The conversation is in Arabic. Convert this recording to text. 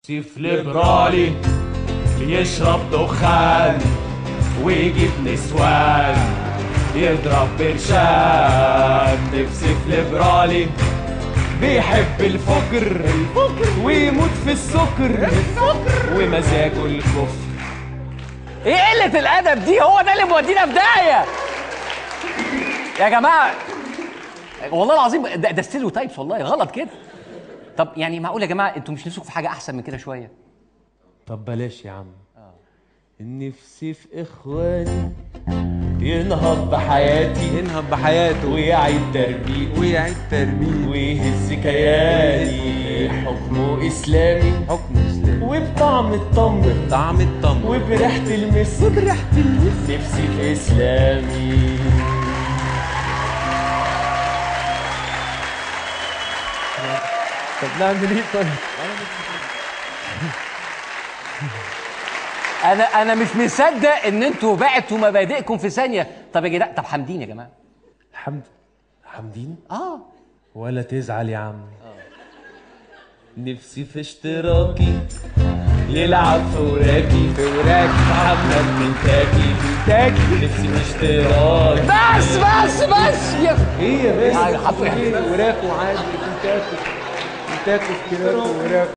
سيف ليبرالي يشرب دخان ويجيب نسوان يضرب برشام. نفسي في ليبرالي بيحب الفجر ويموت في السكر ومزاجه الكفر. ايه قلة الأدب دي؟ هو ده اللي مودينا في داهية يا جماعة. والله العظيم ده ستيريو تايبس، والله غلط كده. طب يعني معقول يا جماعة انتوا مش نفسكم في حاجة أحسن من كده شوية؟ طب بلاش يا عم. نفسي في إخواني ينهض بحياته ويعيد تربيه ويهز كياني. حكمه إسلامي وبطعم التمر وبريحة المس نفسي في إسلامي. طب نعمل ايه طيب؟ انا مش مصدق ان انتوا بعتوا مبادئكم في ثانيه. طب يا جدعان، طب حمدين يا جماعه. حمدين؟ اه ولا تزعل يا عم. نفسي في اشتراكي يلعب في وراكي محمد كنتاكي نفسي في اشتراكي. بس ايه يا باشا؟ حرفيا وراكو عادي كنتاكي في كده وراكو.